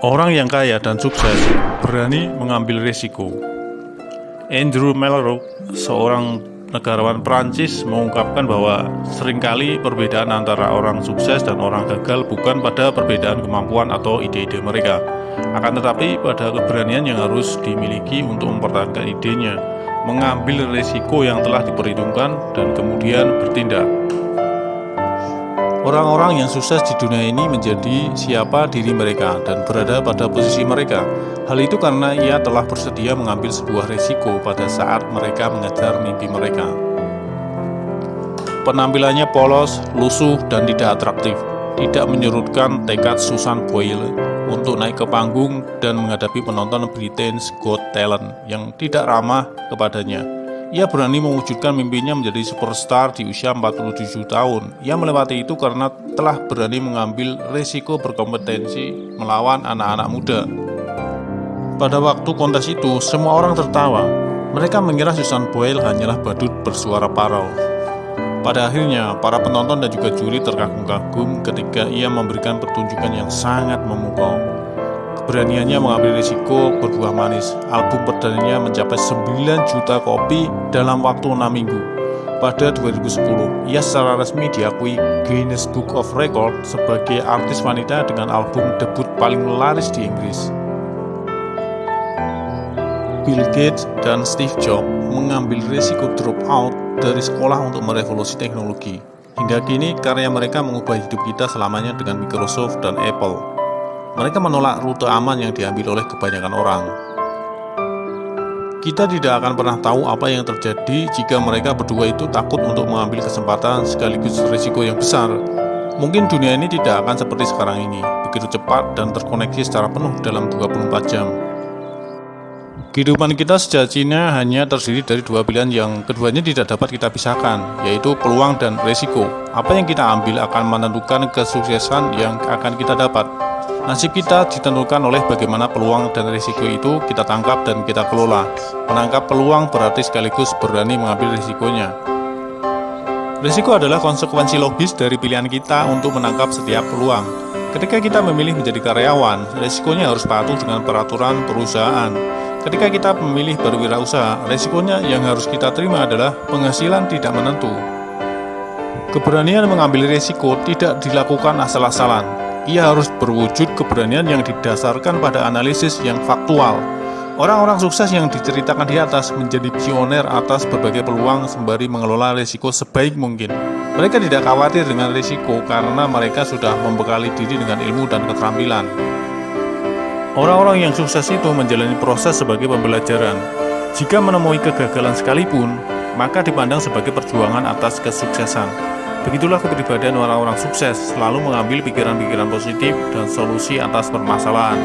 Orang yang kaya dan sukses berani mengambil risiko. Andrew Malraux, seorang negarawan Prancis, mengungkapkan bahwa seringkali perbedaan antara orang sukses dan orang gagal bukan pada perbedaan kemampuan atau ide-ide mereka, akan tetapi pada keberanian yang harus dimiliki untuk mempertahankan idenya, mengambil risiko yang telah diperhitungkan, dan kemudian bertindak. Orang-orang yang sukses di dunia ini menjadi siapa diri mereka dan berada pada posisi mereka. Hal itu karena ia telah bersedia mengambil sebuah risiko pada saat mereka mengejar mimpi mereka. Penampilannya polos, lusuh, dan tidak atraktif, tidak menyurutkan tekad Susan Boyle untuk naik ke panggung dan menghadapi penonton Britain's Got Talent yang tidak ramah kepadanya. Ia berani mewujudkan mimpinya menjadi superstar di usia 47 tahun. Ia melewati itu karena telah berani mengambil risiko berkompetensi melawan anak-anak muda. Pada waktu kontes itu, semua orang tertawa. Mereka mengira Susan Boyle hanyalah badut bersuara parau. Pada akhirnya, para penonton dan juga juri terkagum-kagum ketika ia memberikan pertunjukan yang sangat memukau. Keberaniannya mengambil risiko berbuah manis. Album perdananya mencapai 9 juta kopi dalam waktu 6 minggu. Pada 2010, ia secara resmi diakui Guinness Book of Record sebagai artis wanita dengan album debut paling laris di Inggris. Bill Gates dan Steve Jobs mengambil risiko drop out dari sekolah untuk merevolusi teknologi. Hingga kini, karya mereka mengubah hidup kita selamanya dengan Microsoft dan Apple. Mereka menolak rute aman yang diambil oleh kebanyakan orang. Kita tidak akan pernah tahu apa yang terjadi jika mereka berdua itu takut untuk mengambil kesempatan sekaligus risiko yang besar. Mungkin dunia ini tidak akan seperti sekarang ini, begitu cepat dan terkoneksi secara penuh dalam 24 jam. Kehidupan kita sejatinya hanya terdiri dari dua pilihan yang keduanya tidak dapat kita pisahkan, yaitu peluang dan risiko. Apa yang kita ambil akan menentukan kesuksesan yang akan kita dapat. Nasib kita ditentukan oleh bagaimana peluang dan risiko itu kita tangkap dan kita kelola. Menangkap peluang berarti sekaligus berani mengambil risikonya. Risiko adalah konsekuensi logis dari pilihan kita untuk menangkap setiap peluang. Ketika kita memilih menjadi karyawan, risikonya harus patuh dengan peraturan perusahaan. Ketika kita memilih berwirausaha, risikonya yang harus kita terima adalah penghasilan tidak menentu. Keberanian mengambil risiko tidak dilakukan asal-asalan. Ia harus berwujud keberanian yang didasarkan pada analisis yang faktual. Orang-orang sukses yang diceritakan di atas menjadi pioner atas berbagai peluang sembari mengelola risiko sebaik mungkin. Mereka tidak khawatir dengan risiko karena mereka sudah membekali diri dengan ilmu dan keterampilan. Orang-orang yang sukses itu menjalani proses sebagai pembelajaran. Jika menemui kegagalan sekalipun, maka dipandang sebagai perjuangan atas kesuksesan. Begitulah kepribadian orang-orang sukses, selalu mengambil pikiran-pikiran positif dan solusi atas permasalahan.